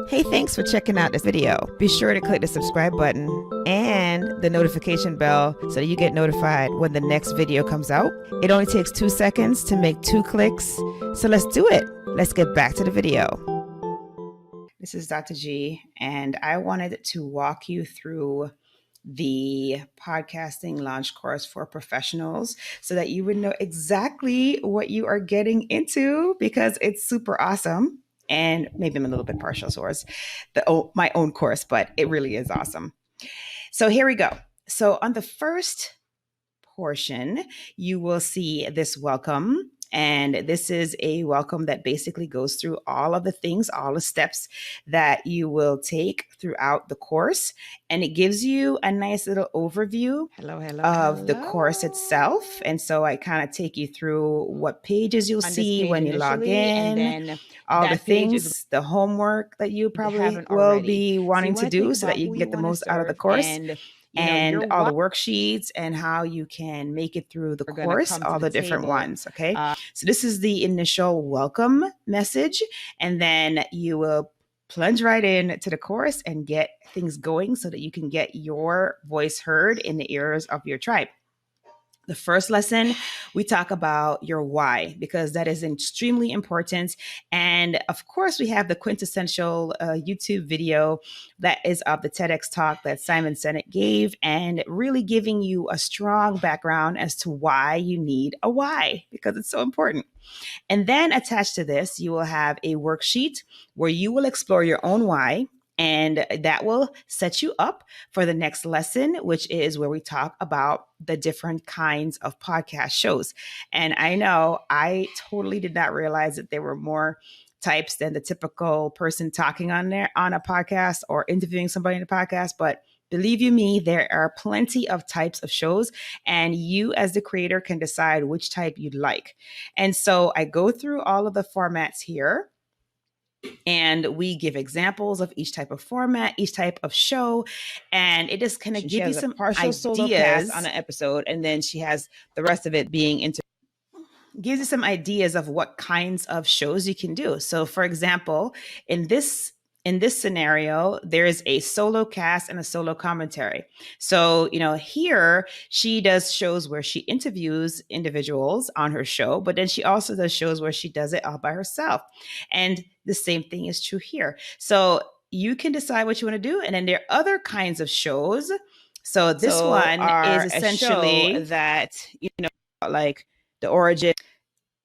Hey, thanks for checking out this video. Be sure to click the subscribe button and the notification bell so that you get notified when the next video comes out. It only takes 2 seconds to make 2 clicks. So let's do it. Let's get back to the video. This is Dr. G, and I wanted to walk you through the podcasting launch course for professionals so that you would know exactly what you are getting into, because it's super awesome. And maybe I'm a little bit partial towards my own course, but it really is awesome. So here we go. So on the first portion, you will see this welcome. And this is a welcome that basically goes through all of the things, all the steps that you will take throughout the course. And it gives you a nice little overview of the course itself. And so I kind of take you through what pages you'll see when you log in, and then all the things, the homework that you probably will be wanting to do so that you can get the most out of the course. And all the worksheets and how you can make it through the course, all the different ones. Okay. So this is the initial welcome message. And then you will plunge right in to the course and get things going so that you can get your voice heard in the ears of your tribe. The first lesson, we talk about your why, because that is extremely important. And of course, we have the quintessential YouTube video that is of the TEDx talk that Simon Sinek gave, and really giving you a strong background as to why you need a why, because it's so important. And then attached to this, you will have a worksheet where you will explore your own why. And that will set you up for the next lesson, which is where we talk about the different kinds of podcast shows. And I know I totally did not realize that there were more types than the typical person talking on a podcast or interviewing somebody in a podcast. But believe you me, there are plenty of types of shows, and you as the creator can decide which type you'd like. And so I go through all of the formats here, and we give examples of each type of format, each type of show, and it just kind of gives you some partial ideas on an episode, and then she has the rest of it being gives you some ideas of what kinds of shows you can do. So, for example, in this scenario, there is a solo cast and a solo commentary. So, here she does shows where she interviews individuals on her show, but then she also does shows where she does it all by herself. And the same thing is true here. So you can decide what you want to do. And then there are other kinds of shows. So this one is essentially that, like the origin.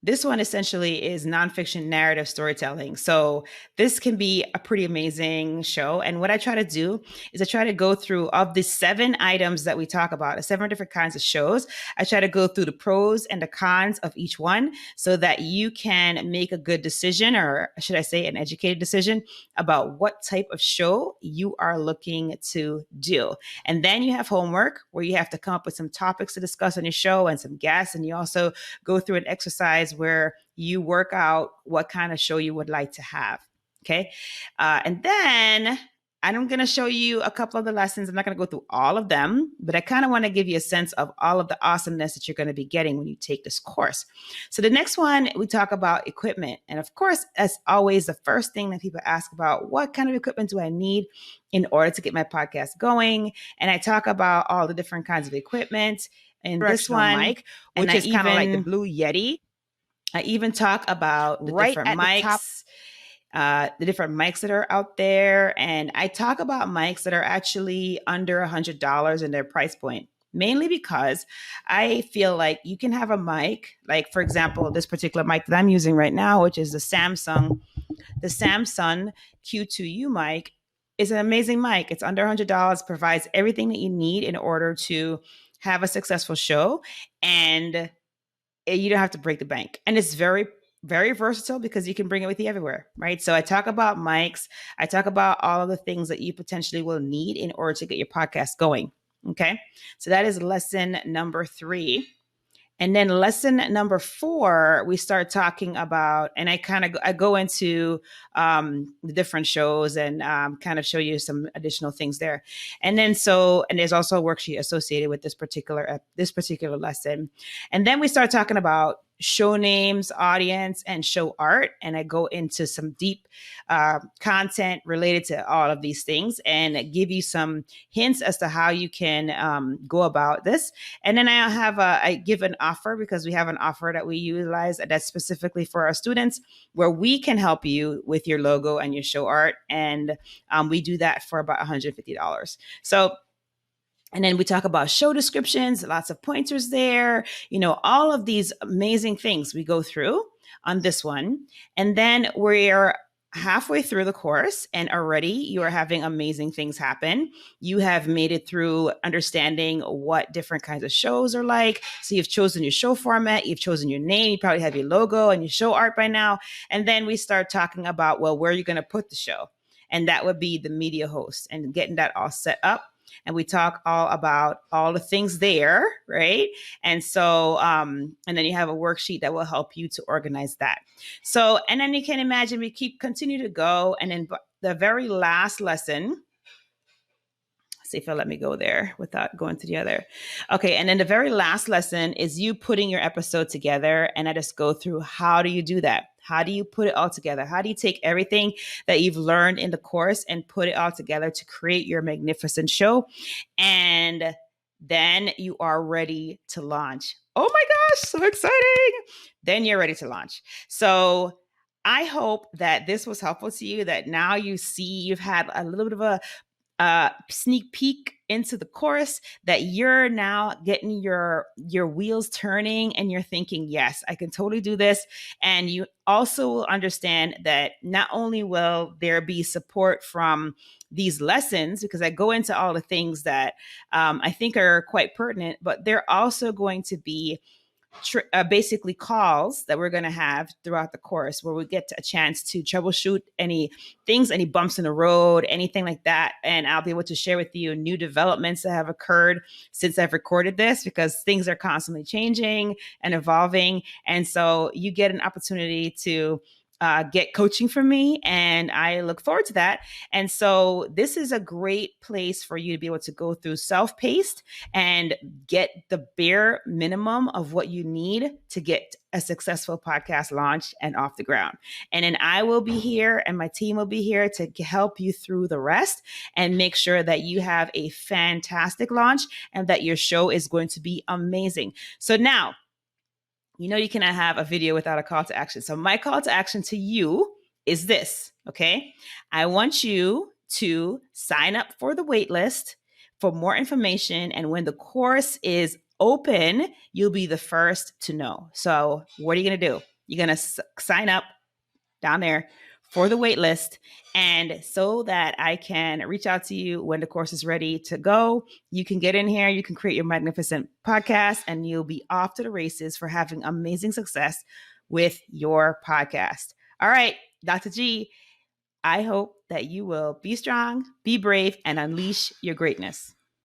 This one essentially is nonfiction narrative storytelling. So this can be a pretty amazing show. And what I try to do is I try to go through, of the 7 items that we talk about, the 7 different kinds of shows, I try to go through the pros and the cons of each one so that you can make a good decision, or should I say an educated decision, about what type of show you are looking to do. And then you have homework where you have to come up with some topics to discuss on your show and some guests. And you also go through an exercise where you work out what kind of show you would like to have. Okay. And then I'm going to show you a couple of the lessons. I'm not going to go through all of them, but I kind of want to give you a sense of all of the awesomeness that you're going to be getting when you take this course. So the next one, we talk about equipment. And of course, as always, the first thing that people ask about, what kind of equipment do I need in order to get my podcast going? And I talk about all the different kinds of equipment. And this one, mic, which is kind of like the Blue Yeti. I even talk about the different mics, the different mics that are out there. And I talk about mics that are actually under $100 in their price point, mainly because I feel like you can have a mic, like, for example, this particular mic that I'm using right now, which is the Samsung Q2U mic, is an amazing mic. It's under $100, provides everything that you need in order to have a successful show. And you don't have to break the bank. And it's very, very versatile because you can bring it with you everywhere, right? So I talk about mics. I talk about all of the things that you potentially will need in order to get your podcast going. Okay. So that is lesson number 3. And then lesson number 4, we start talking about, and I go into the different shows and kind of show you some additional things there. And then and there's also a worksheet associated with this particular lesson. And then we start talking about show names, audience, and show art. And I go into some deep content related to all of these things and give you some hints as to how you can go about this. And then I give an offer, because we have an offer that we utilize that's specifically for our students, where we can help you with your logo and your show art. And we do that for about $150. So, and then we talk about show descriptions, lots of pointers there, all of these amazing things we go through on this one. And then we're halfway through the course, and already you are having amazing things happen. You have made it through understanding what different kinds of shows are like. So you've chosen your show format, you've chosen your name, you probably have your logo and your show art by now. And then we start talking about, well, where are you going to put the show? And that would be the media host, and getting that all set up. And we talk all about all the things there, right? And so, and then you have a worksheet that will help you to organize that. So, and then you can imagine we continue to go. And then the very last lesson, see if it'll let me go there without going to the other. Okay. And then the very last lesson is you putting your episode together. And I just go through, how do you do that? How do you put it all together? How do you take everything that you've learned in the course and put it all together to create your magnificent show? And then you are ready to launch. Oh my gosh, so exciting. Then you're ready to launch. So I hope that this was helpful to you, that now you see you've had a little bit of a sneak peek into the course, that you're now getting your wheels turning and you're thinking, yes, I can totally do this. And you also will understand that not only will there be support from these lessons, because I go into all the things that I think are quite pertinent, but they're also going to be basically calls that we're going to have throughout the course, where we get a chance to troubleshoot any things, any bumps in the road, anything like that. And I'll be able to share with you new developments that have occurred since I've recorded this, because things are constantly changing and evolving. And so you get an opportunity to get coaching from me, and I look forward to that. And so this is a great place for you to be able to go through self-paced and get the bare minimum of what you need to get a successful podcast launched and off the ground. And then I will be here, and my team will be here to help you through the rest and make sure that you have a fantastic launch and that your show is going to be amazing. So now, you cannot have a video without a call to action. So my call to action to you is this, okay? I want you to sign up for the wait list for more information. And when the course is open, you'll be the first to know. So what are you going to do? You're going to sign up down there for the wait list, and so that I can reach out to you when the course is ready to go. You can get in here, you can create your magnificent podcast, and you'll be off to the races for having amazing success with your podcast. All right, Dr. G, I hope that you will be strong, be brave, and unleash your greatness.